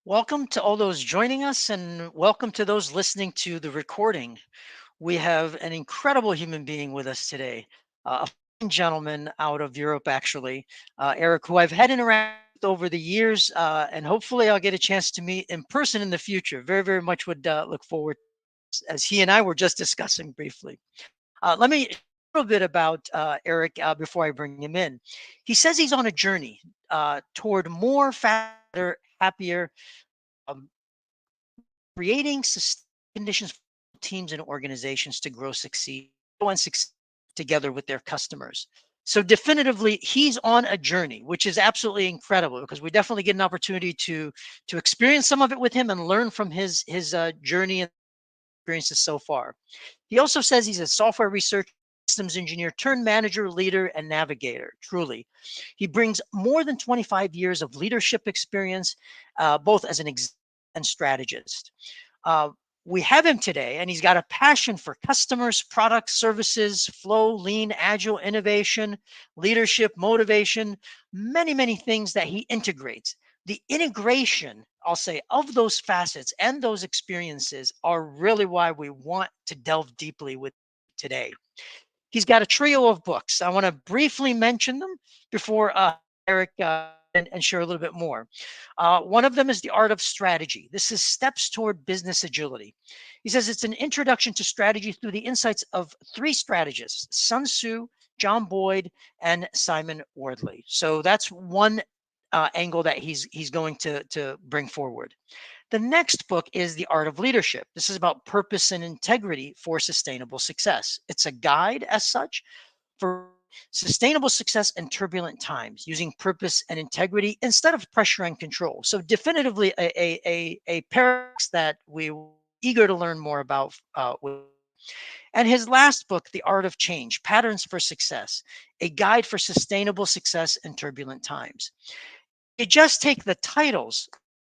Welcome to all those joining us, and welcome to those listening to the recording. We have an incredible human being with us today, a fine gentleman out of Europe, actually, Erik, who I've had interacted with over the years, and hopefully I'll get a chance to meet in person in the future. Very, very much would look forward, as he and I were just discussing briefly. Let me a little bit about Erik before I bring him in. He says he's on a journey toward more, faster, happier, um, creating conditions for teams and organizations to grow and succeed together with their customers. So definitively, he's on a journey, which is absolutely incredible because we definitely get an opportunity to experience some of it with him and learn from his journey and experiences so far. He also says he's a software researcher, systems engineer turned manager, leader, and navigator. Truly, he brings more than 25 years of leadership experience, both as an executive and strategist. Uh, we have him today, and he's got a passion for customers, products, services, flow, lean, agile, innovation, leadership, motivation, many, many things that he integrates. The integration, I'll say, of those facets and those experiences are really why we want to delve deeply with today. He's got a trio of books. I want to briefly mention them before Erik and share a little bit more. One of them is The Art of Strategy. This is Steps Toward Business Agility. He says it's an introduction to strategy through the insights of three strategists, Sun Tzu, John Boyd, and Simon Wardley. So that's one angle that he's going to bring forward. The next book is The Art of Leadership. This is about purpose and integrity for sustainable success. It's a guide, as such, for sustainable success in turbulent times, using purpose and integrity instead of pressure and control. So, definitively, a paradox that we were eager to learn more about. And his last book, The Art of Change Patterns for Success, a guide for sustainable success in turbulent times. You just take the titles,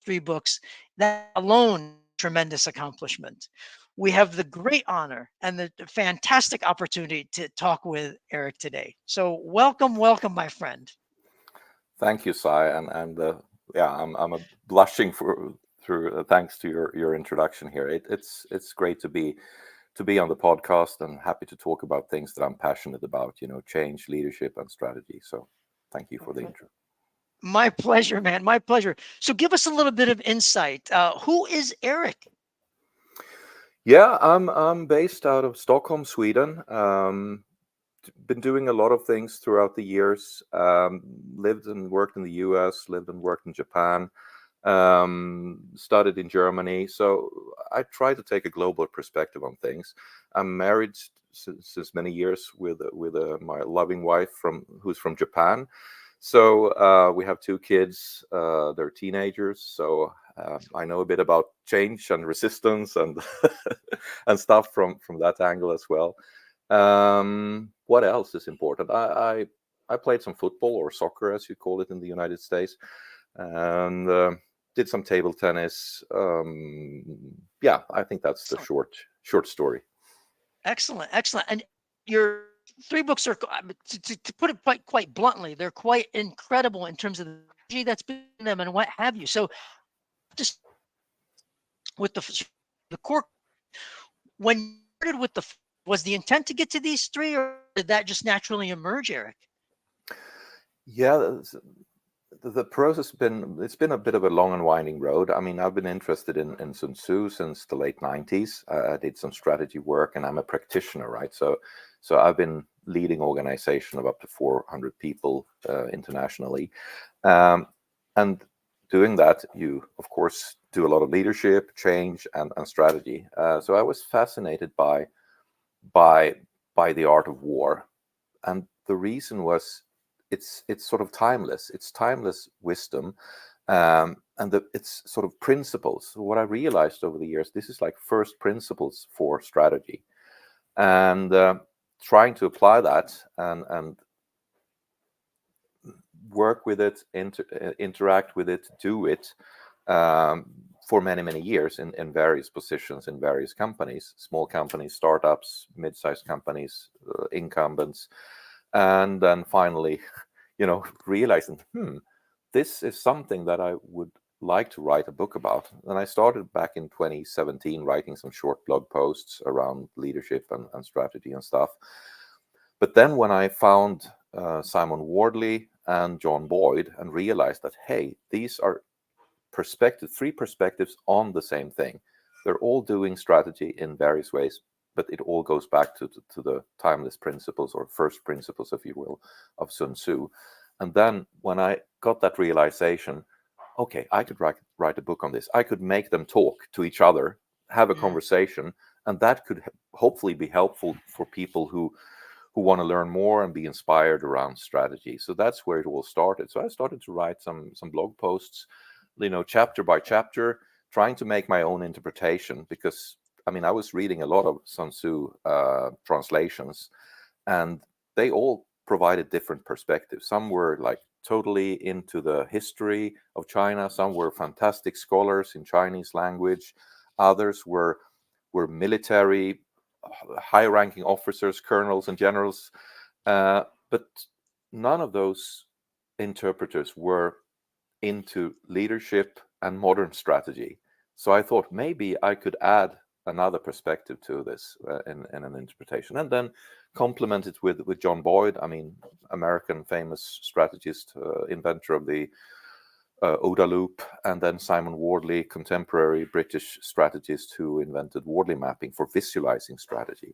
three books, that alone tremendous accomplishment. We have the great honor and the fantastic opportunity to talk with Erik today. So welcome, my friend. Thank you, Sai, and yeah, I'm a blushing for through thanks to your introduction here. It's great to be on the podcast and happy to talk about things that I'm passionate about. Change, leadership, and strategy. So, thank you for the intro. My pleasure, man. My pleasure. So give us a little bit of insight. Who is Erik? Yeah, I'm based out of Stockholm, Sweden. Been doing a lot of things throughout the years. Lived and worked in the U.S., lived and worked in Japan, studied in Germany. So I try to take a global perspective on things. I'm married since many years with my loving wife who's from Japan. So we have two kids. They're teenagers. So I know a bit about change and resistance and and stuff from that angle as well. What else is important? I played some football or soccer, as you call it in the United States, and did some table tennis. Yeah, I think that's the Excellent, short story. excellent. And your three books are, to put it quite bluntly, they're quite incredible in terms of the energy that's been in them and what have you. So just with the core, when you started with was the intent to get to these three, or did that just naturally emerge, Erik? Yeah, the process it's been a bit of a long and winding road. I mean, I've been interested in Sun Tzu since the late 90s. I did some strategy work, and I'm a practitioner, right? So I've been leading organization of up to 400 people internationally, and doing that, you of course do a lot of leadership, change, and strategy. So I was fascinated by the art of war, and the reason was it's sort of timeless. It's timeless wisdom, and it's sort of principles. So what I realized over the years, this is like first principles for strategy, and trying to apply that and work with it, interact with it, do it for many years in various positions in various companies, small companies, startups, mid-sized companies, incumbents, and then finally, realizing, this is something that I would like to write a book about. And I started back in 2017 writing some short blog posts around leadership and strategy and stuff. But then when I found Simon Wardley and John Boyd and realized that, hey, these are three perspectives on the same thing. They're all doing strategy in various ways, but it all goes back to the timeless principles, or first principles, if you will, of Sun Tzu. And then when I got that realization, okay, I could write a book on this. I could make them talk to each other, have a conversation, and that could hopefully be helpful for people who want to learn more and be inspired around strategy. So that's where it all started. So I started to write some blog posts, chapter by chapter, trying to make my own interpretation, because I mean, I was reading a lot of Sun Tzu translations, and they all provided different perspectives. Some were like totally into the history of China. Some were fantastic scholars in Chinese language. Others were military, high-ranking officers, colonels, and generals. But none of those interpreters were into leadership and modern strategy. So I thought maybe I could add another perspective to this in an interpretation, and then complement it with John Boyd. I mean, American famous strategist, inventor of the OODA loop, and then Simon Wardley, contemporary British strategist who invented Wardley mapping for visualizing strategy.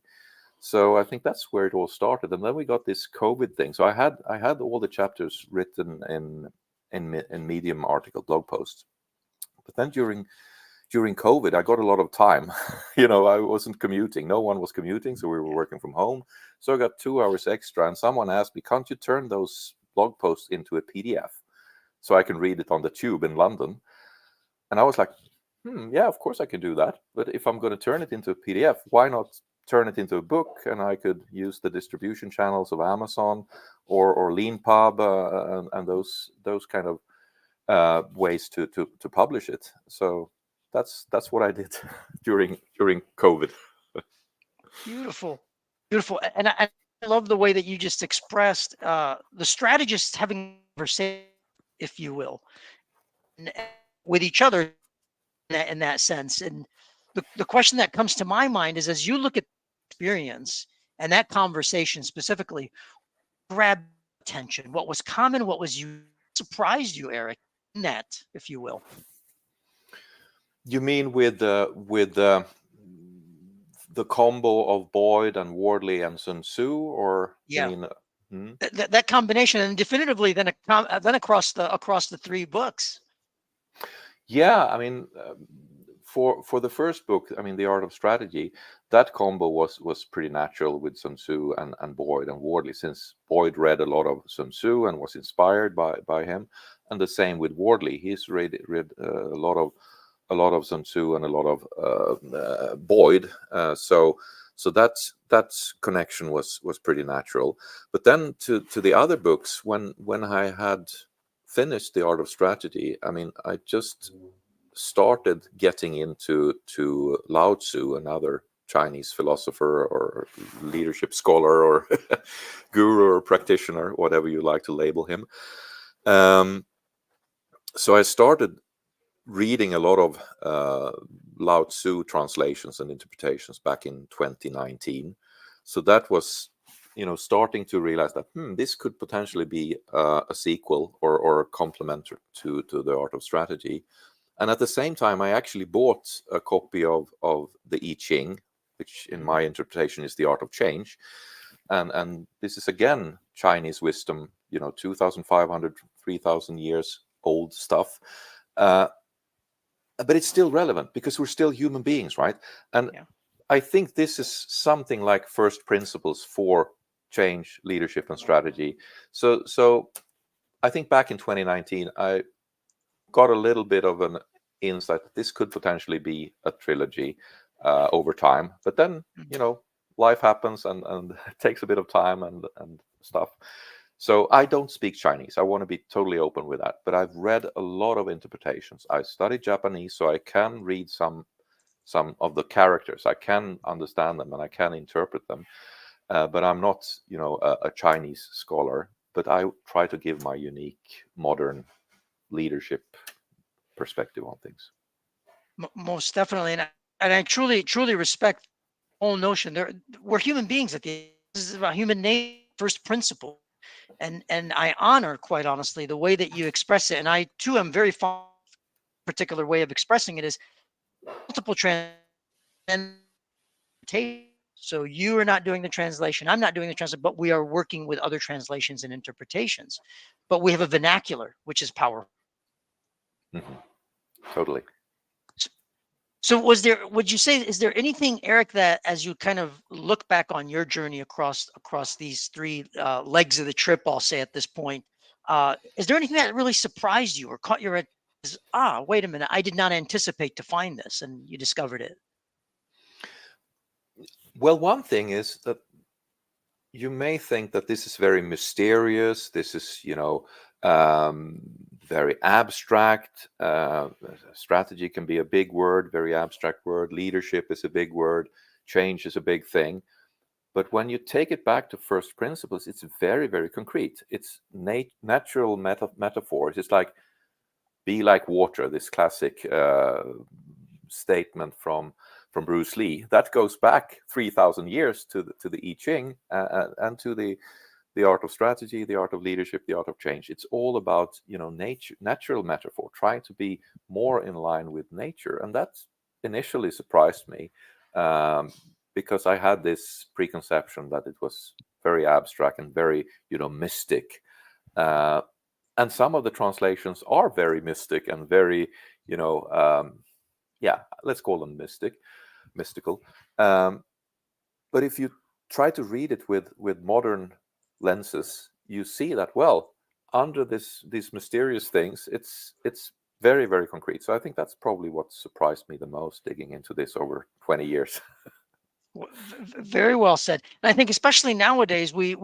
So I think that's where it all started, and then we got this COVID thing. So I had all the chapters written in Medium article blog posts, but then during COVID, I got a lot of time. I wasn't commuting. No one was commuting, so we were working from home. So I got 2 hours extra, and someone asked me, "Can't you turn those blog posts into a PDF so I can read it on the tube in London?" And I was like, yeah, of course I can do that. But if I'm going to turn it into a PDF, why not turn it into a book? And I could use the distribution channels of Amazon or LeanPub and those kind of ways to publish it. So that's what I did during COVID. Beautiful, beautiful, and I love the way that you just expressed the strategists having a conversation, if you will, and with each other in that sense. And the question that comes to my mind is, as you look at experience and that conversation specifically, grabbed attention? What was common? What was you surprised you, Erik, in that, if you will? You mean with the combo of Boyd and Wardley and Sun Tzu, or you Yeah, mean? that combination, and definitively then across the three books. Yeah, I mean, for the first book, I mean, The Art of Strategy, that combo was pretty natural with Sun Tzu and Boyd and Wardley, since Boyd read a lot of Sun Tzu and was inspired by him, and the same with Wardley. He's read a lot of Sun Tzu and a lot of Boyd. So that connection was pretty natural. But then to the other books, when I had finished The Art of Strategy, I mean, I just started getting into Lao Tzu, another Chinese philosopher or leadership scholar or guru or practitioner, whatever you like to label him. So I started reading a lot of Lao Tzu translations and interpretations back in 2019. So that was, starting to realize that this could potentially be a sequel or a complement to The Art of Strategy. And at the same time, I actually bought a copy of the I Ching, which in my interpretation is the art of change. And this is again Chinese wisdom, 2,500, 3,000 years old stuff. But it's still relevant because we're still human beings, right? And I think this is something like first principles for change, leadership, and strategy. So I think back in 2019, I got a little bit of an insight that this could potentially be a trilogy over time. But then, life happens and it takes a bit of time and stuff. So I don't speak Chinese. I want to be totally open with that. But I've read a lot of interpretations. I studied Japanese, so I can read some of the characters. I can understand them and I can interpret them. But I'm not, a Chinese scholar. But I try to give my unique modern leadership perspective on things. Most definitely, and I truly respect the whole notion. We're human beings at the end. This is about human nature, first principle, and I honor, quite honestly, the way that you express it. And I too am very fond of a particular way of expressing it is multiple translations. So you are not doing the translation, I'm not doing the translation, but we are working with other translations and interpretations. But we have a vernacular, which is powerful. Totally. So would you say, is there anything, Eric, that as you kind of look back on your journey across these three legs of the trip, I'll say at this point, is there anything that really surprised you or caught your wait a minute, I did not anticipate to find this, and you discovered it? Well, one thing is that you may think that this is very mysterious. This is, very abstract. Strategy can be a big word, very abstract word. Leadership is a big word. Change is a big thing. But when you take it back to first principles, it's very, very concrete. It's natural metaphors. It's like, be like water, this classic statement from Bruce Lee. That goes back 3,000 years to the I Ching and to the art of strategy, the art of leadership, the art of change. It's all about, natural metaphor, trying to be more in line with nature. And that initially surprised me because I had this preconception that it was very abstract and very, mystic. And some of the translations are very mystic and very, let's call them mystical. But if you try to read it with modern lenses, you see that, well, under these mysterious things, it's very, very concrete. So I think that's probably what surprised me the most, digging into this over 20 years. Very well said. And I think especially nowadays, we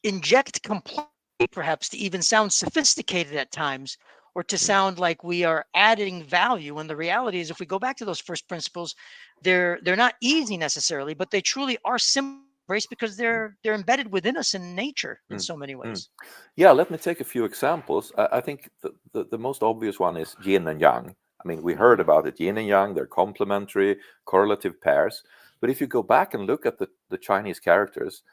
inject complexity, perhaps to even sound sophisticated at times, or to sound like we are adding value. And the reality is, if we go back to those first principles, they're not easy necessarily, but they truly are simple because they're embedded within us in nature in so many ways. Yeah, let me take a few examples. I think the most obvious one is yin and yang. I mean, we heard about it, yin and yang, they're complementary, correlative pairs. But if you go back and look at the Chinese characters,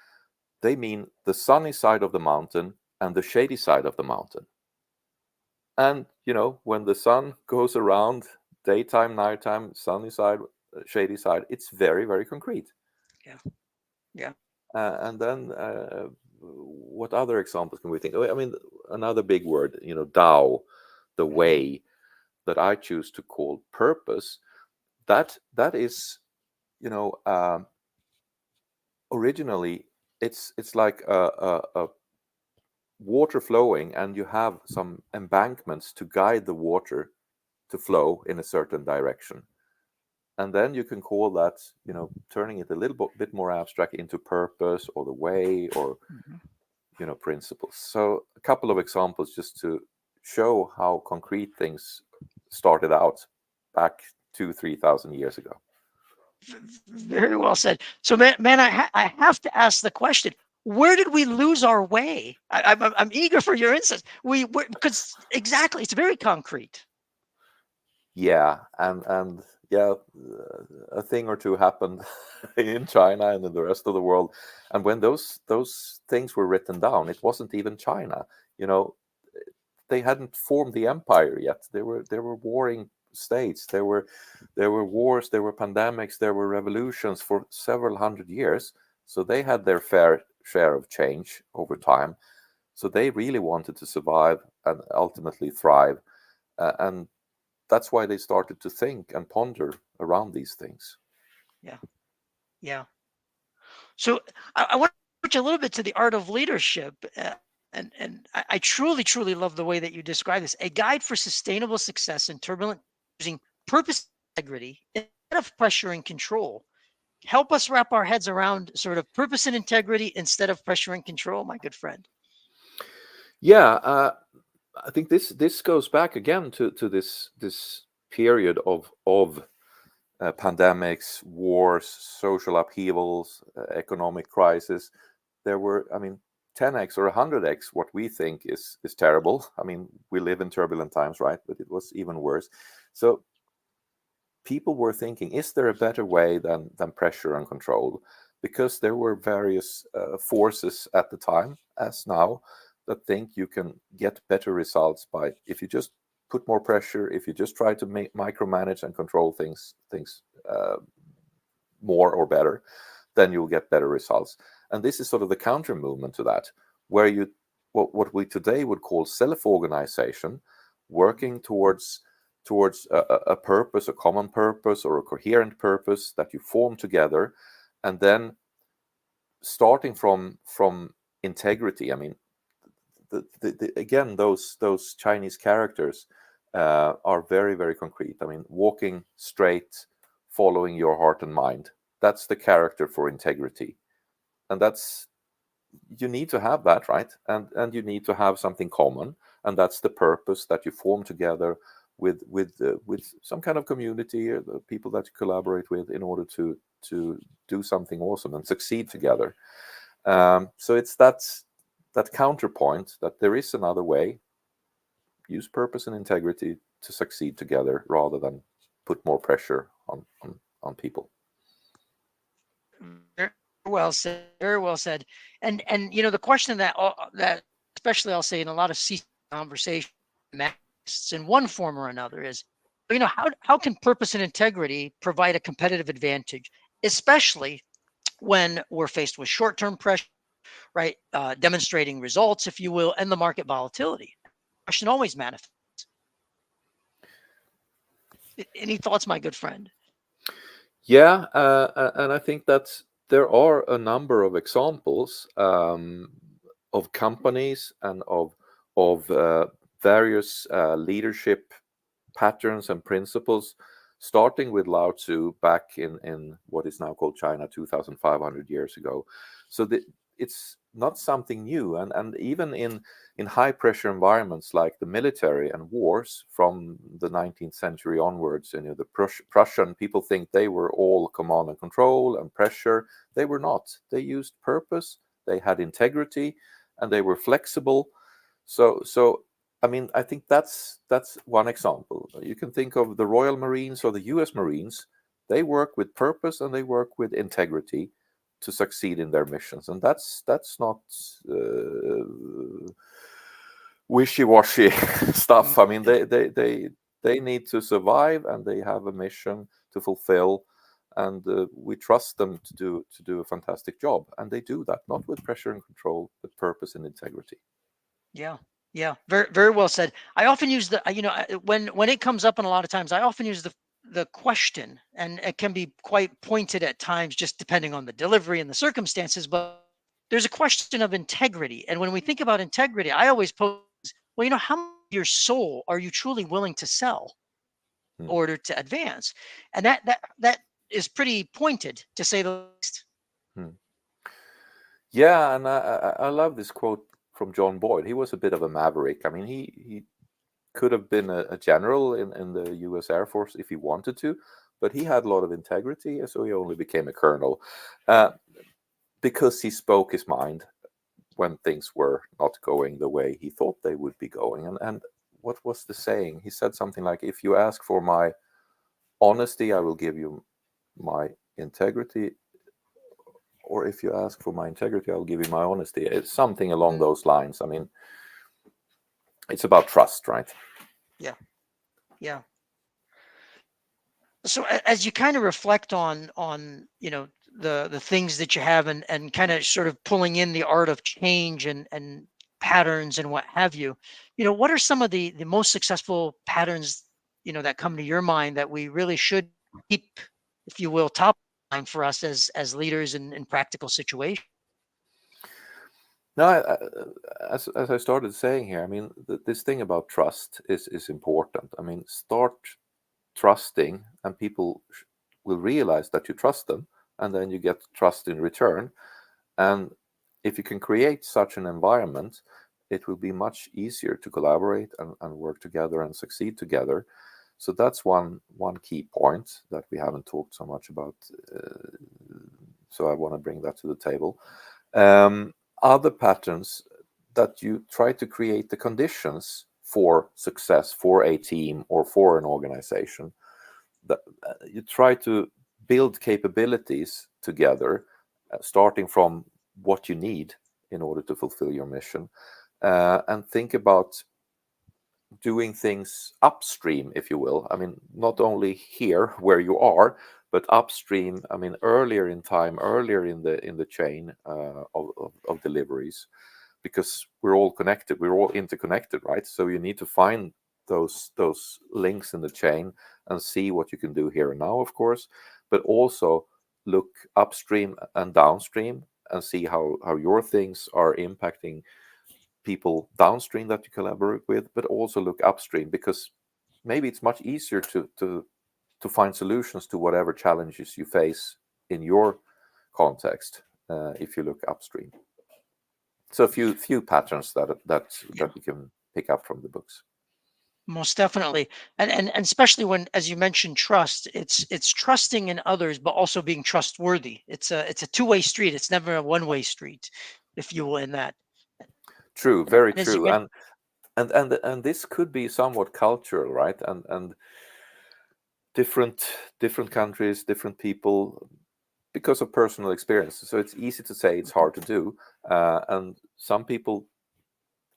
they mean the sunny side of the mountain and the shady side of the mountain. And, when the sun goes around, daytime, nighttime, sunny side, shady side, it's very, very concrete. Yeah. Yeah. And then what other examples can we think of? I mean, another big word, Tao, the way, that I choose to call purpose. That is, originally it's like a water flowing, and you have some embankments to guide the water to flow in a certain direction. And then you can call that, turning it a little bit more abstract into purpose or the way or, principles. So a couple of examples just to show how concrete things started out back 2,000-3,000 years ago. Very well said. So, man, I have to ask the question: where did we lose our way? I'm eager for your insights. Because exactly, it's very concrete. Yeah, and yeah, a thing or two happened in China and in the rest of the world. And when those things were written down, it wasn't even China. They hadn't formed the empire yet. They were warring states. There were wars, there were pandemics, there were revolutions for several hundred years. So they had their fair share of change over time. So they really wanted to survive and ultimately thrive. And that's why they started to think and ponder around these things. Yeah. Yeah. So I want to switch a little bit to the art of leadership. And I truly love the way that you describe this: a guide for sustainable success in turbulent, using purpose, integrity instead of pressure and control. Help us wrap our heads around sort of purpose and integrity instead of pressure and control, my good friend. Yeah, I think this goes back again to this period of pandemics, wars, social upheavals, economic crisis. There were, I mean, 10x or 100x what we think is terrible. I mean, we live in turbulent times, right? But it was even worse. So people were thinking, is there a better way than pressure and control? Because there were various forces at the time, as now, that think you can get better results by, if you just put more pressure, if you just try to micromanage and control things more or better, then you'll get better results. And this is sort of the counter movement to that, where you what we today would call self-organization, working towards a purpose, a common purpose, or a coherent purpose that you form together, and then starting from integrity. I mean, again, those Chinese characters are very, very concrete. I mean, walking straight, following your heart and mind. That's the character for integrity, and that's, you need to have that, right? And you need to have something common, and that's the purpose that you form together with some kind of community, or the people that you collaborate with, in order to do something awesome and succeed together. So it's that counterpoint, that there is another way. Use purpose and integrity to succeed together, rather than put more pressure on people. Very well said. Very well said. And you know, the question that especially, I'll say, in a lot of conversation in one form or another is, you know, how can purpose and integrity provide a competitive advantage, especially when we're faced with short-term pressure, right? Demonstrating results, if you will, and the market volatility. The question always manifests. Any thoughts, my good friend? Yeah, and I think that there are a number of examples of companies and of various leadership patterns and principles, starting with Lao Tzu back in what is now called China 2,500 years ago. So it's not something new, and even in high pressure environments like the military and wars from the 19th century onwards, you know, the Prussian people think they were all command and control and pressure. They were not. They used purpose, they had integrity, and they were flexible. So I mean, I think that's one example. You can think of the Royal Marines or the US Marines. They work with purpose and they work with integrity to succeed in their missions, and that's not wishy-washy stuff. I mean, they need to survive, and they have a mission to fulfill, and we trust them to do a fantastic job, and they do that, not with pressure and control, but purpose and integrity. Yeah. Yeah. Very, very well said. I often use when it comes up, and a lot of times I often use the question, and it can be quite pointed at times, just depending on the delivery and the circumstances. But there's a question of integrity. And when we think about integrity, I always pose, well, you know, how much of your soul are you truly willing to sell in Hmm. order to advance? And that is pretty pointed, to say the least. Hmm. Yeah, and I love this quote from John Boyd. He was a bit of a maverick. I mean, he could have been a general in the U.S. Air Force if he wanted to, but he had a lot of integrity, so he only became a colonel because he spoke his mind when things were not going the way he thought they would be going. And what was the saying? He said something like, "If you ask for my honesty, I will give you my integrity, or if you ask for my integrity, I'll give you my honesty." It's something along those lines. I mean, it's about trust, right? Yeah. Yeah. So as you kind of reflect on you know, the things that you have, and kind of sort of pulling in the art of change and patterns and what have you, you know, what are some of the most successful patterns, you know, that come to your mind that we really should keep, if you will, top of mind for us as leaders in practical situations? No, as I started saying here, I mean, this thing about trust is important. I mean, start trusting, and people will realize that you trust them, and then you get trust in return. And if you can create such an environment, it will be much easier to collaborate and work together and succeed together. So that's one key point that we haven't talked so much about. So I want to bring that to the table. other patterns that you try to create the conditions for success for a team or for an organization. That you try to build capabilities together, starting from what you need in order to fulfill your mission, and think about doing things upstream, if you will. I mean, not only here where you are, but upstream. I mean, earlier in time, earlier in the chain of deliveries, because we're all connected, we're all interconnected, right? So you need to find those links in the chain and see what you can do here and now, of course, but also look upstream and downstream and see how your things are impacting people downstream that you collaborate with, but also look upstream, because maybe it's much easier to find solutions to whatever challenges you face in your context if you look upstream. So a few patterns that we can pick up from the books. Most definitely. And especially when, as you mentioned, trust, it's trusting in others, but also being trustworthy. It's a two-way street. It's never a one-way street, if you will, in that. True, very And as you true. mentioned, And this could be somewhat cultural, right? And different countries, different people, because of personal experience. So it's easy to say it's hard to do. And some people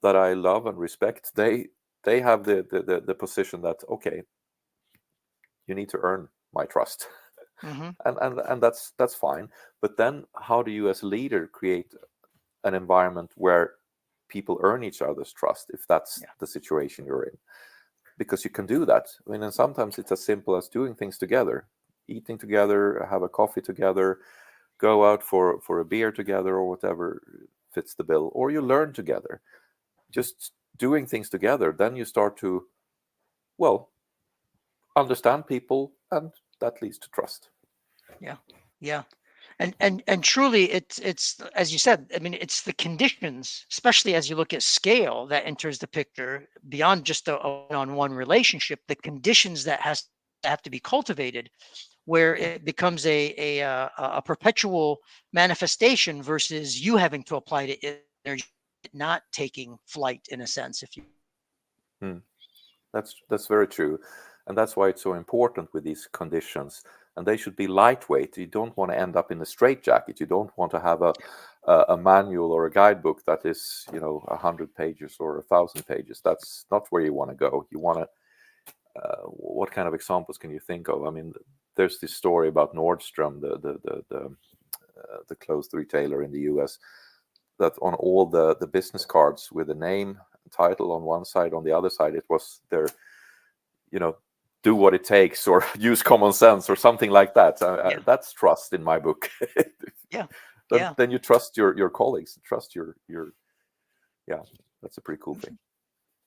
that I love and respect, they have the position that, okay, you need to earn my trust. hmm And that's fine. But then how do you as a leader create an environment where people earn each other's trust, if that's yeah, the situation you're in? Because you can do that. I mean, and sometimes it's as simple as doing things together, eating together, have a coffee together, go out for a beer together, or whatever fits the bill, or you learn together. Just doing things together, then you start to, well, understand people, and that leads to trust. yeah, yeah. And truly, it's as you said. I mean, it's the conditions, especially as you look at scale, that enters the picture beyond just a one-on-one relationship. The conditions that have to be cultivated, where it becomes a perpetual manifestation versus you having to apply to energy, not taking flight in a sense. If you, Hmm. That's very true, and that's why it's so important with these conditions. And they should be lightweight. You don't want to end up in a straitjacket. You don't want to have a manual or a guidebook that is, 100 pages or 1,000 pages. That's not where you want to go. You want to. What kind of examples can you think of? I mean, there's this story about Nordstrom, the clothes retailer in the U.S., that on all the business cards with the name title on one side, on the other side it was their, you know do what it takes, or use common sense, or something like that. yeah, That's trust in my book. yeah, then, yeah. then you trust your colleagues, trust your yeah, that's a pretty cool thing.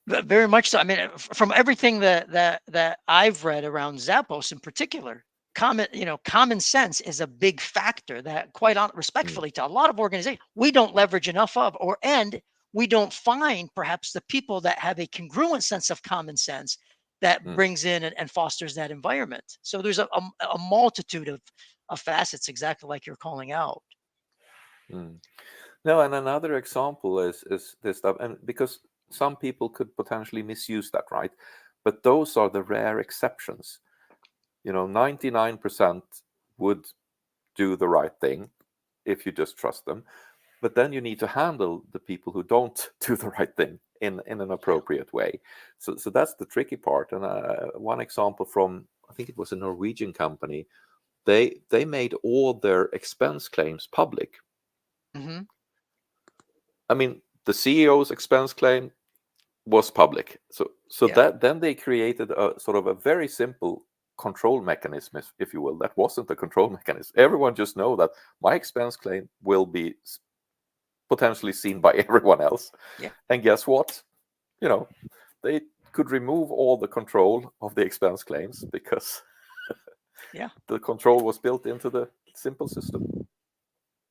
Very much so. I mean, from everything that I've read around Zappos in particular, common sense is a big factor that, quite Mm, respectfully, to a lot of organizations, we don't leverage enough of, and we don't find perhaps the people that have a congruent sense of common sense that mm, brings in and fosters that environment. So there's a multitude of facets, exactly like you're calling out. mm. No, and another example is this stuff, and because some people could potentially misuse that, right? But those are the rare exceptions. 99% would do the right thing if you just trust them. But then you need to handle the people who don't do the right thing in an Yeah. appropriate way. So that's the tricky part. And one example from, I think it was a Norwegian company, they made all their expense claims public. hmm I mean, the CEO's expense claim was public. So Yeah. that then they created a sort of a very simple control mechanism, if you will. That wasn't a control mechanism. Everyone just know that my expense claim will be potentially seen by everyone else. Yeah. And guess what? You know, they could remove all the control of the expense claims because Yeah. the control was built into the simple system.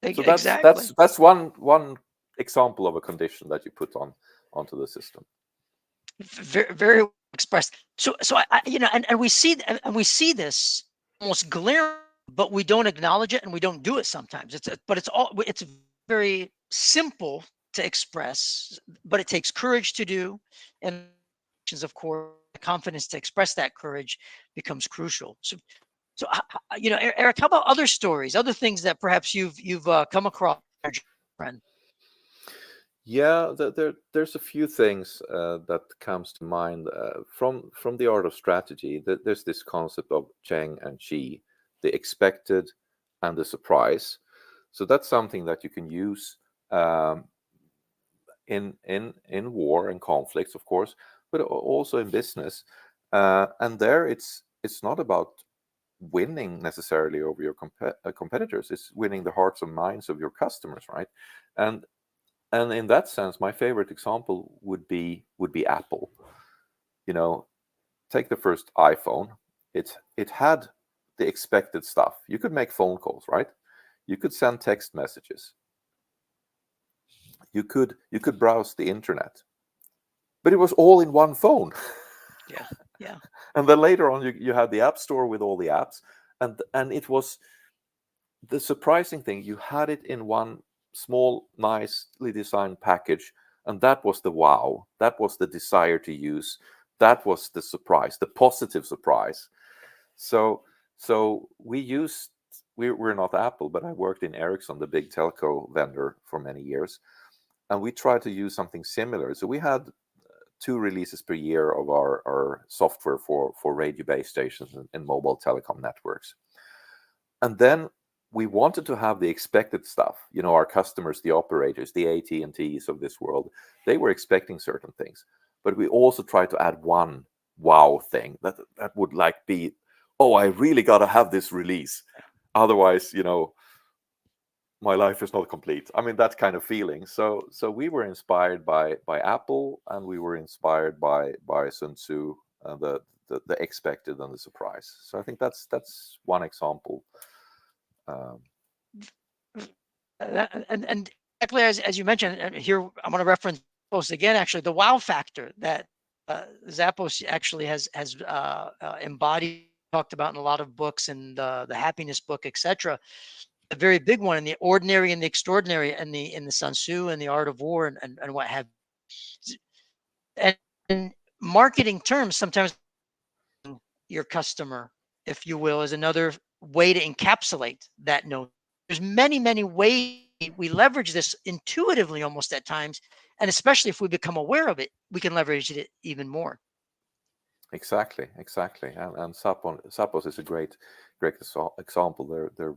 So that's Exactly. that's that's one example of a condition that you put onto the system. Very, very well expressed. So and we see and we see this almost glaring, but we don't acknowledge it and we don't do it sometimes. But it's very simple to express, but it takes courage to do. And of course, the confidence to express that courage becomes crucial. So Eric, how about other stories, other things that perhaps you've come across, friend? Yeah, there's a few things that comes to mind from the art of strategy. There's this concept of Cheng and Chi, the expected and the surprise. So that's something that you can use um, in war and conflicts, of course, but also in business. And there, it's not about winning necessarily over your competitors. It's winning the hearts and minds of your customers, right? And and in that sense, my favorite example would be Apple. You know, take the first iPhone. It had the expected stuff. You could make phone calls, right? You could send text messages. You could browse the internet, but it was all in one phone. Yeah, yeah, And then later on, you had the App Store with all the apps, and it was the surprising thing. You had it in one small, nicely designed package, and that was the wow. That was the desire to use. That was the surprise, the positive surprise. So, so we used. We're not Apple, but I worked in Ericsson, the big telco vendor, for many years, and we tried to use something similar. So we had two releases per year of our software for radio base stations and mobile telecom networks. And then we wanted to have the expected stuff. Our customers, the operators, the AT&Ts of this world, they were expecting certain things. But we also tried to add one wow thing that would like be, oh, I really got to have this release. Otherwise, my life is not complete. I mean, that kind of feeling. So we were inspired by Apple, and we were inspired by Sun Tzu, the expected and the surprise. So I think that's one example. Um, and exactly as you mentioned, and here I'm going to reference Zappos again. Actually, the wow factor that Zappos actually has embodied, talked about in a lot of books, and the happiness book, etc. A very big one in the ordinary and the extraordinary, and in the Sun Tzu and the art of war, and what have. And in marketing terms, sometimes your customer, if you will, is another way to encapsulate that note. There's many ways we leverage this intuitively almost at times, and especially if we become aware of it, we can leverage it even more. exactly, and Zappos is a great example. They're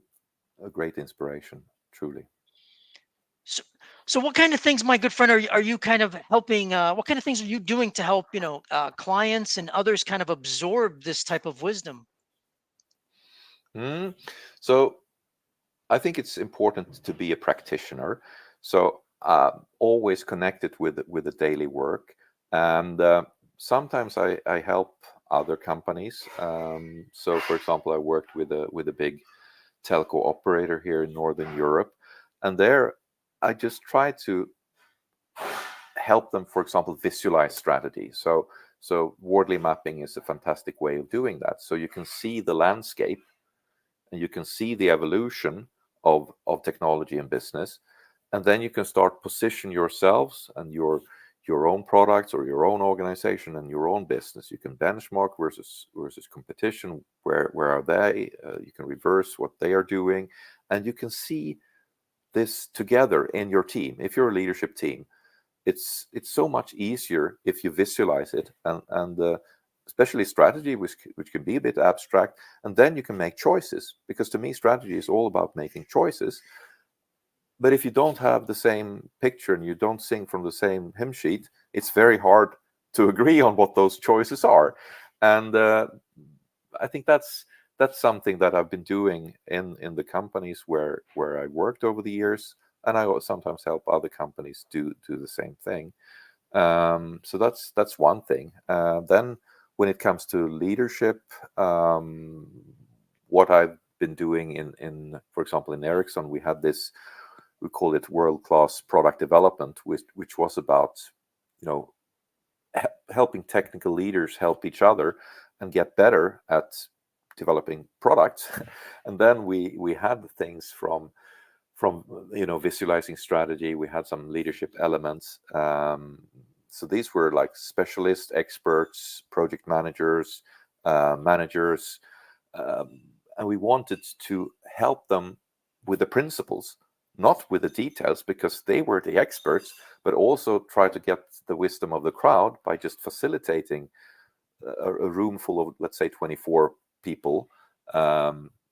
a great inspiration, truly. So, so what kind of things, my good friend, are you kind of helping? What kind of things are you doing to help clients and others kind of absorb this type of wisdom? Mm. So I think it's important to be a practitioner. So always connected with the daily work, and sometimes I help other companies. So, for example, I worked with a big telco operator here in Northern Europe, and there I just try to help them, for example, visualize strategy. So Wordly mapping is a fantastic way of doing that. So you can see the landscape, and you can see the evolution of technology and business, and then you can start position yourselves and your own products or your own organization and your own business. You can benchmark versus competition. Where are they? You can reverse what they are doing, and you can see this together in your team. If you're a leadership team, it's so much easier if you visualize it, and especially strategy, which can be a bit abstract, and then you can make choices, because to me strategy is all about making choices. But if you don't have the same picture and you don't sing from the same hymn sheet, it's very hard to agree on what those choices are. And I think that's something that I've been doing in the companies where I worked over the years, and I sometimes help other companies do the same thing. So that's one thing. Then when it comes to leadership, what I've been doing in for example in Ericsson, we had this, we call it world-class product development, which was about you know helping technical leaders help each other and get better at developing products. And then we had things visualizing strategy. We had some leadership elements. So these were like specialists, experts, project managers, managers, and we wanted to help them with the principles, not with the details, because they were the experts, but also try to get the wisdom of the crowd by just facilitating a room full of, let's say, 24 people,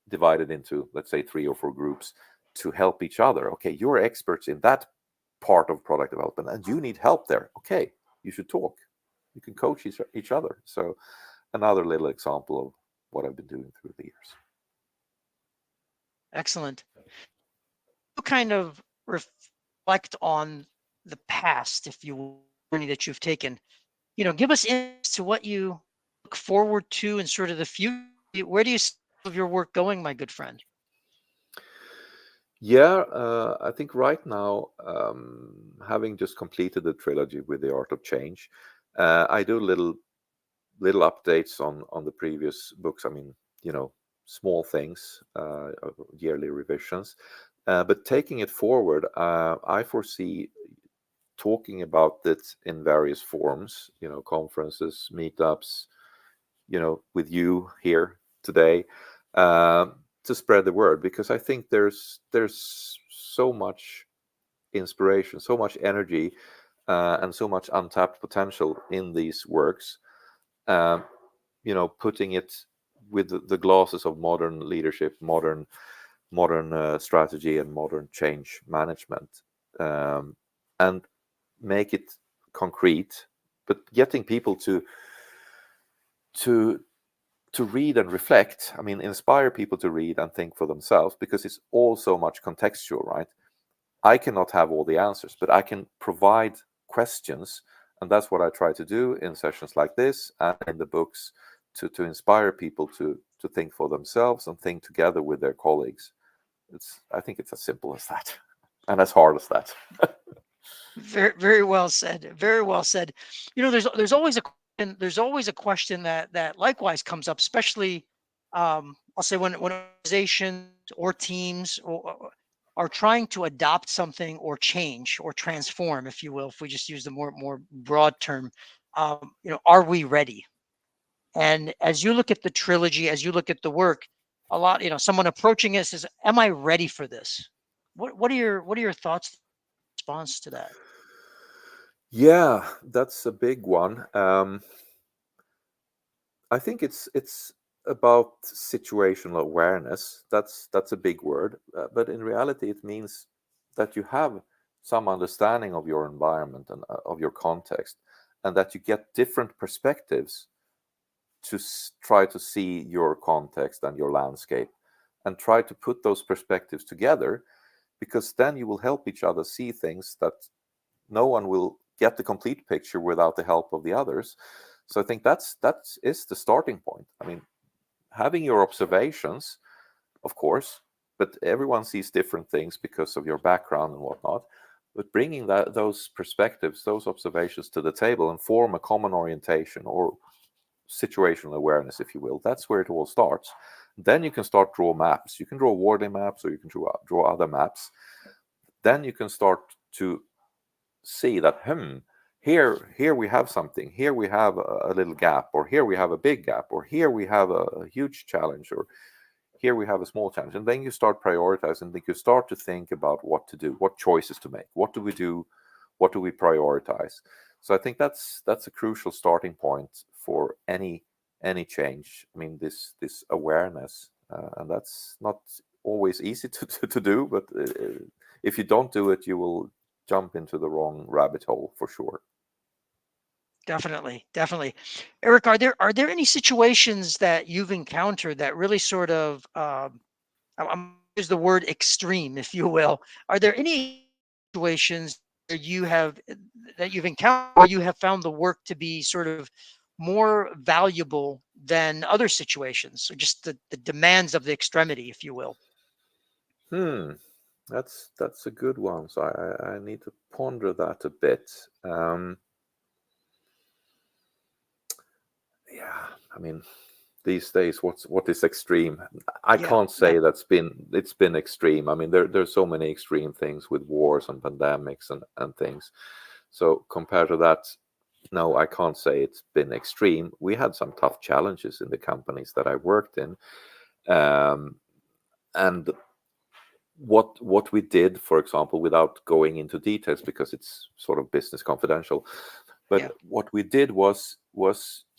divided into, let's say, 3 or 4 groups, to help each other. Okay, you're experts in that part of product development and you need help there. Okay, you should talk. You can coach each other. So another little example of what I've been doing through the years. Excellent. You kind of reflect on the past, if you will, journey that you've taken. Give us insights to what you look forward to and sort of the future. Where do you see all of your work going, my good friend? Yeah, I think right now, having just completed the trilogy with the Art of Change, I do little updates on the previous books. I mean, small things, yearly revisions. But taking it forward, I foresee talking about it in various forms, conferences, meetups, with you here today, to spread the word, because I think there's so much inspiration, so much energy, and so much untapped potential in these works. Um, putting it with the glasses of modern leadership, modern strategy, and modern change management, and make it concrete, but getting people to to read and reflect. I mean, inspire people to read and think for themselves, because it's all so much contextual, right? I cannot have all the answers, but I can provide questions, and that's what I try to do in sessions like this and in the books, to inspire people to think for themselves and think together with their colleagues. I think it's as simple as that, and as hard as that. Very, very well said. Very well said. There's always a question. There's always a question that likewise comes up, especially I'll say when organizations or teams are trying to adopt something or change or transform, if you will, if we just use the more broad term. Are we ready? And as you look at the trilogy, as you look at the work, a lot, someone approaching it says, "Am I ready for this?" What are your thoughts, response to that? Yeah, that's a big one. I think it's about situational awareness. That's a big word, but in reality, it means that you have some understanding of your environment and of your context, and that you get different perspectives to try to see your context and your landscape, and try to put those perspectives together, because then you will help each other see things that no one will get the complete picture without the help of the others. So I think that is the starting point. I mean, having your observations, of course, but everyone sees different things because of your background and whatnot. But bringing those perspectives, those observations to the table, and form a common orientation, or situational awareness, if you will, that's where it all starts. Then you can start draw maps. You can draw Wardley maps, or you can draw other maps. Then you can start to see that, here we have something, here we have a little gap, or here we have a big gap, or here we have a huge challenge, or here we have a small challenge. And then you start prioritizing, then you start to think about what to do, what choices to make, what do we do, what do we prioritize. So I think that's a crucial starting point for any change. I mean, this awareness, and that's not always easy to do, but if you don't do it, you will jump into the wrong rabbit hole for sure. Definitely, definitely. Eric, are there any situations that you've encountered that really sort of I'm gonna use the word extreme, if you will. Are there any situations where that you've encountered where you have found the work to be sort of more valuable than other situations, or just the demands of the extremity, if you will? Hmm, that's a good one. So I need to ponder that a bit. Yeah, I mean, these days, what is extreme? I Yeah, can't say it's been extreme. I mean, there's so many extreme things with wars and pandemics and things. So compared to that, no, I can't say it's been extreme. We had some tough challenges in the companies that I worked in, and what we did, for example, without going into details because it's sort of business confidential, but yeah, what we did was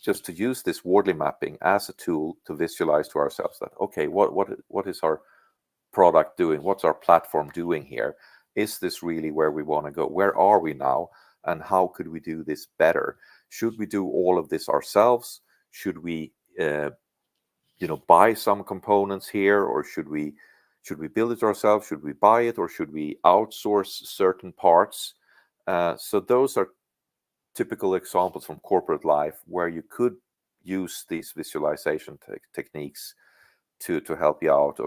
just to use this Wardley mapping as a tool to visualize to ourselves that, okay, what is our product doing? What's our platform doing here? Is this really where we want to go? Where are we now? And how could we do this better? Should we do all of this ourselves? Should we buy some components here, or should we build it ourselves? Should we buy it, or should we outsource certain parts? So those are typical examples from corporate life where you could use these visualization techniques to help you out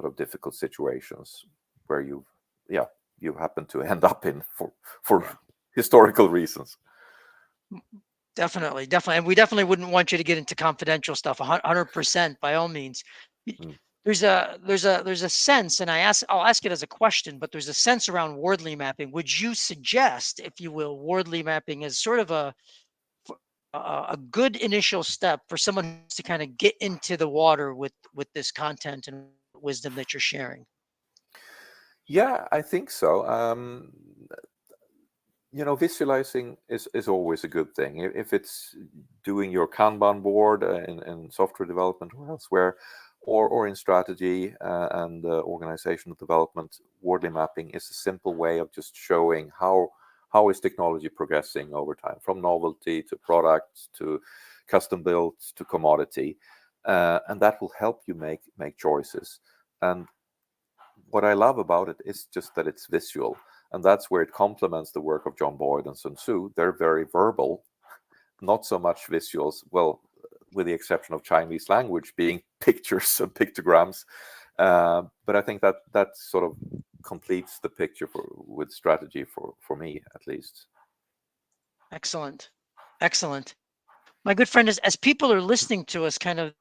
of difficult situations where you happen to end up in for yeah. historical reasons. Definitely, definitely, and we definitely wouldn't want you to get into confidential stuff. 100% by all means. Y- Mm. there's a sense, and I'll ask it as a question, but there's a sense around Wardley mapping. Would you suggest, if you will, Wardley mapping as sort of f- a good initial step for someone who wants to kind of get into the water with this content and wisdom that you're sharing? Yeah, I think so. Visualizing is always a good thing. If it's doing your Kanban board in software development or elsewhere, or in strategy and organizational development, Wordly mapping is a simple way of just showing how is technology progressing over time, from novelty to product to custom built to commodity, and that will help you make choices. And what I love about it is just that it's visual. And that's where it complements the work of John Boyd and Sun Tzu. They're very verbal, not so much visuals, well, with the exception of Chinese language being pictures and pictograms. But I think that sort of completes the picture with strategy for me, at least. Excellent, excellent. My good friend, as people are listening to us, kind of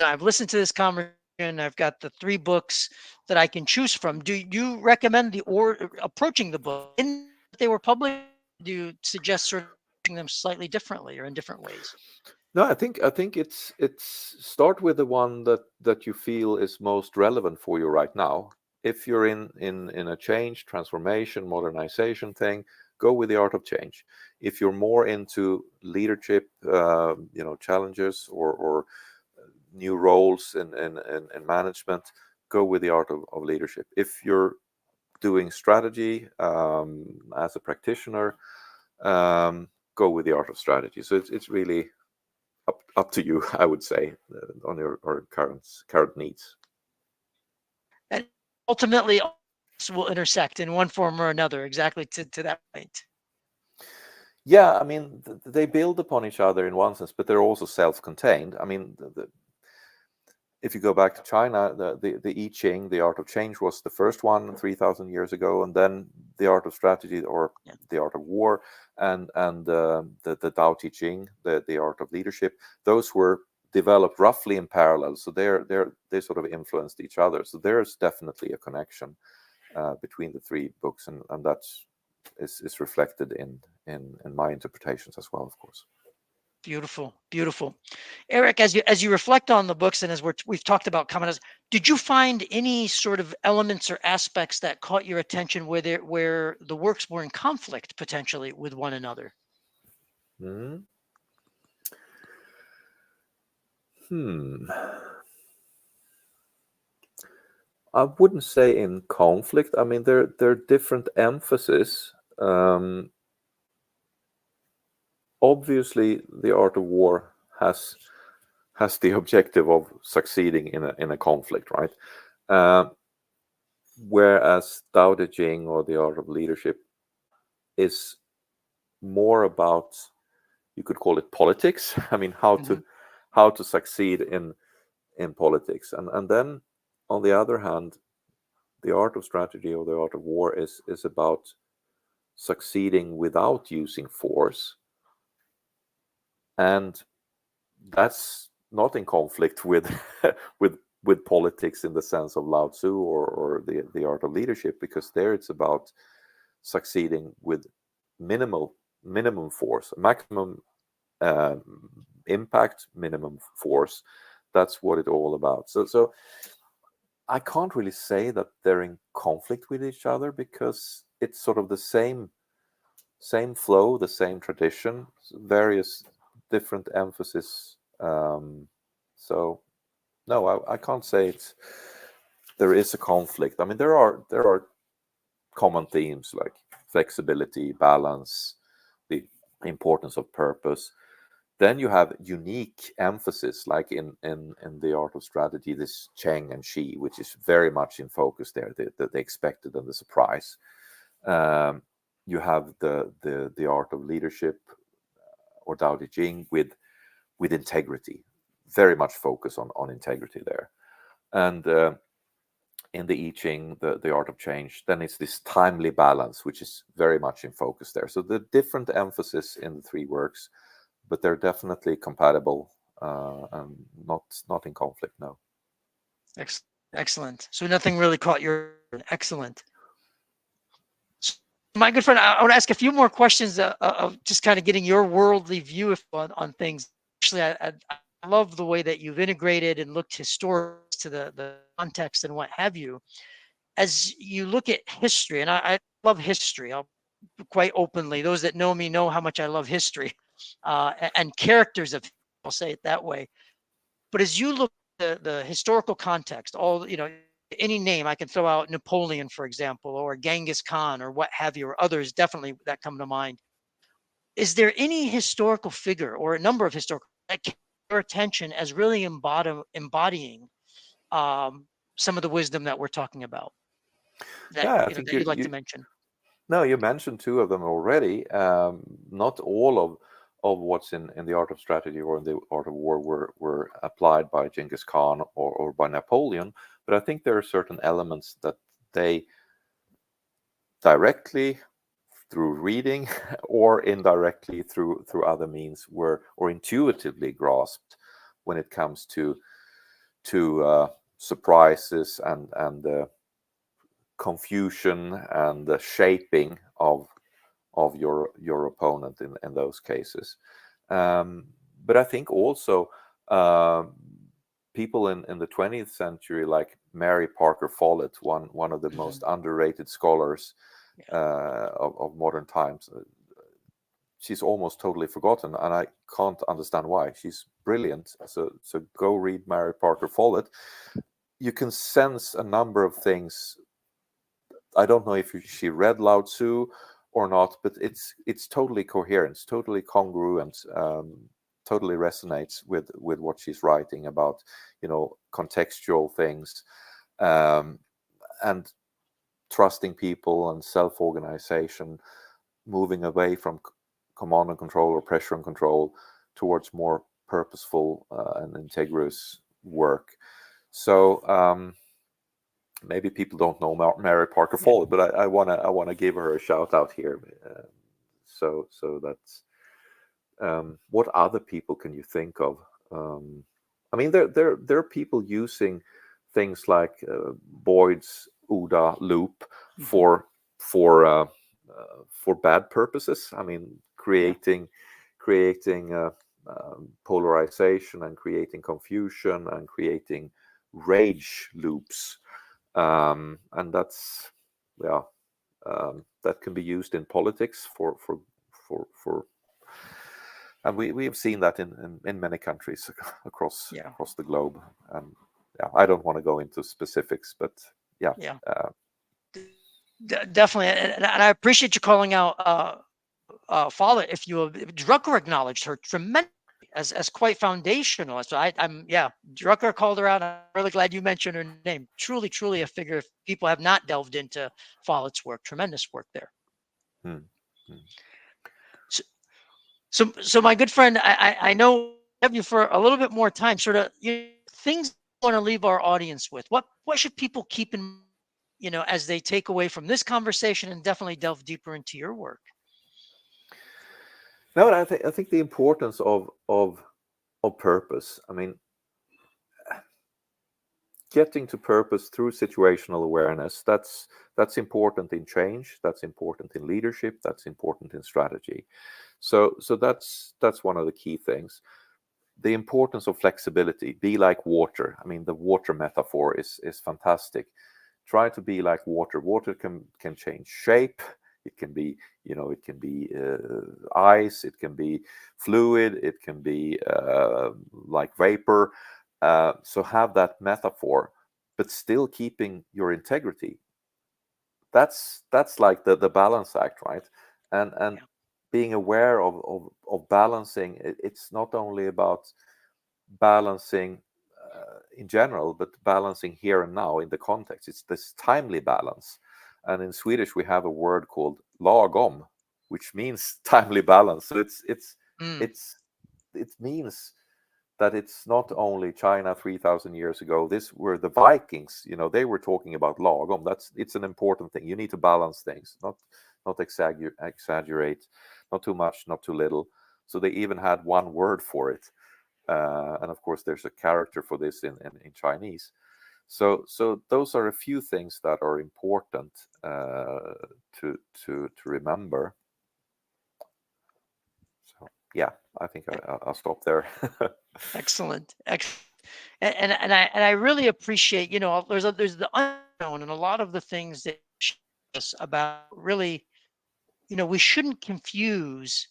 I've listened to this conversation. I've got the three books that I can choose from. Do you recommend the or approaching the book in they were published? Do you suggest sort of approaching them slightly differently or in different ways? No, I think it's start with the one that you feel is most relevant for you right now. If you're in a change, transformation, modernization thing, go with the art of change. If you're more into leadership, challenges or new roles in management, go with the art of leadership. If you're doing strategy as a practitioner, go with the art of strategy. So it's really up to you, I would say, on your or current needs. And ultimately, all this will intersect in one form or another. Exactly to that point. Yeah, I mean, they build upon each other in one sense, but they're also self-contained. I mean, if you go back to China, the I Ching, the art of change, was the first one 3,000 years ago, and then the art of strategy or Yeah. the art of war, and the Tao Te Ching, the art of leadership. Those were developed roughly in parallel, so they sort of influenced each other. So there's definitely a connection between the three books, and that's is reflected in my interpretations as well, of course. Beautiful, beautiful. Eric, as you reflect on the books and as we've talked about coming, did you find any sort of elements or aspects that caught your attention where the works were in conflict potentially with one another? Hmm. Hmm. I wouldn't say in conflict. I mean, they're different emphasis. Um, Obviously, the art of war has the objective of succeeding in a conflict, right? Uh, Whereas Tao Te Ching or the art of leadership is more about, you could call it politics. I mean, Hmm. how to succeed in politics, and then on the other hand, the art of strategy or the art of war is about succeeding without using force, and that's not in conflict with with politics in the sense of Lao Tzu or the art of leadership, because there it's about succeeding with minimum force, maximum uh, impact, minimum force. That's what it's all about. So I can't really say that they're in conflict with each other, because it's sort of the same flow, the same tradition, various different emphasis. So no, I can't say there is a conflict. I mean, there are common themes like flexibility, balance, the importance of purpose. Then you have unique emphasis, like in the art of strategy, this Cheng and Shi, which is very much in focus there, the expected and the surprise. Um, you have the art of leadership, or Tao Te Ching, with integrity, very much focus on integrity there. And in the I Ching, the art of change, then it's this timely balance, which is very much in focus there. So the different emphasis in the three works, but they're definitely compatible, and not in conflict. No. Excellent. So nothing really caught your excellent. So, my good friend, I want to ask a few more questions of just kind of getting your worldly view on things. Actually, I love the way that you've integrated and looked historically to the context and what have you. As you look at history, and I love history, I'll quite openly. Those that know me know how much I love history, and characters of. I'll say it that way. But as you look at the historical context, all any name I can throw out, Napoleon, for example, or Genghis Khan, or what have you, or others definitely that come to mind. Is there any historical figure or a number of historical that catch your attention as really embodying some of the wisdom that we're talking about? That Yeah, I think that you'd like to mention. no, you mentioned two of them already. Not all of what's in the art of strategy or in the art of war were applied by Genghis Khan or by Napoleon, but I think there are certain elements that they directly, through reading, or indirectly through other means, were or intuitively grasped when it comes to surprises and confusion and the shaping of your opponent in those cases. But I think also people in the 20th century, like Mary Parker Follett, one of the most underrated scholars of modern times. She's almost totally forgotten, and I can't understand why. She's brilliant. So go read Mary Parker Follett. You can sense a number of things. I don't know if she read Lao Tzu or not, but it's totally coherent, it's totally congruent, totally resonates with what she's writing about, contextual things, and trusting people and self-organization, moving away from command and control or pressure and control towards more purposeful and integrous work. So maybe people don't know Mary Parker Follett, but I wanna give her a shout out here. So that's what other people can you think of? I mean, there are people using things like Boyd's OODA loop for bad purposes. I mean, creating polarization and creating confusion and creating rage loops, and that's that can be used in politics for and we have seen that in many countries across the globe. And I don't want to go into specifics, but definitely, and I appreciate you calling out Follett. If you Drucker acknowledged her tremendously as quite foundational. So I'm Drucker called her out. I'm really glad you mentioned her name. Truly a figure. If people have not delved into Follett's work, tremendous work there. So my good friend, I know I have you for a little bit more time. Sort of things I want to leave our audience with. What should people keep in mind, as they take away from this conversation and definitely delve deeper into your work? No, I think the importance of purpose. I mean, getting to purpose through situational awareness, that's important in change, that's important in leadership, that's important in strategy. So that's one of the key things. The importance of flexibility. Be like water. I mean, the water metaphor is fantastic. Try to be like water. Water can change shape. It can be, it can be ice. It can be fluid. It can be like vapor. So have that metaphor, but still keeping your integrity. That's like the balance act, right? And Yeah. being aware of balancing. It's not only about balancing in general, but balancing here and now in the context. It's this timely balance. And in Swedish, we have a word called lagom, which means timely balance. So Mm, it's it means that it's not only China 3,000 years ago. This were the Vikings. They were talking about lagom. It's an important thing. You need to balance things, not exaggerate, not too much, not too little. So they even had one word for it. And of course, there's a character for this in Chinese. So those are a few things that are important to remember. So yeah, I think I'll stop there. excellent. Excellent. And I really appreciate, there's the unknown and a lot of the things that show us about really, we shouldn't confuse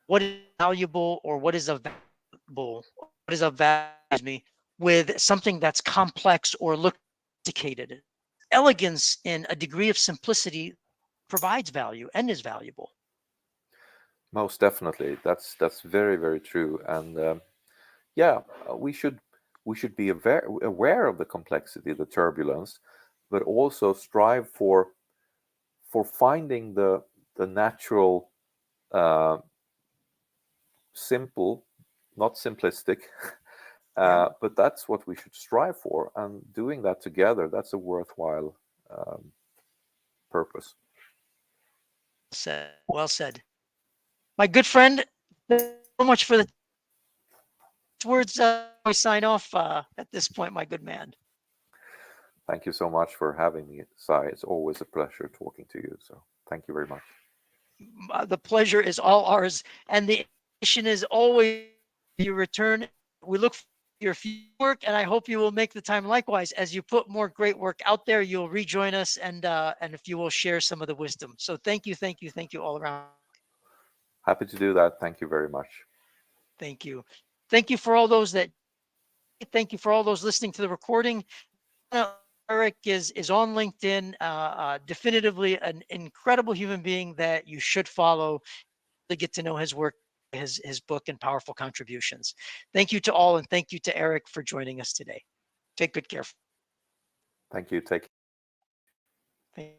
what is valuable or what is a valuable, what is a value, excuse me, with something that's complex or look sophisticated. Elegance in a degree of simplicity provides value and is valuable. Most definitely, that's very very true. And yeah, we should be aware of the complexity, the turbulence, but also strive for finding the natural, uh, simple, not simplistic. Yeah. But that's what we should strive for, and doing that together, that's a worthwhile purpose. Said. Well said. My good friend, thank you so much for the words. We sign off at this point, my good man. Thank you so much for having me, Sai. It's always a pleasure talking to you. So thank you very much. The pleasure is all ours, and the invitation is always you return. We look for your future work, and I hope you will make the time likewise as you put more great work out there. You'll rejoin us, and if you will share some of the wisdom. So thank you, thank you, thank you all around. Happy to do that. Thank you very much. Thank you, thank you for all those that. Thank you for all those listening to the recording. Erik is on LinkedIn. Definitively an incredible human being that you should follow to get to know his work, his book, and powerful contributions. Thank you to all, and thank you to Erik for joining us today. Take good care. Thank you. Take care. Thank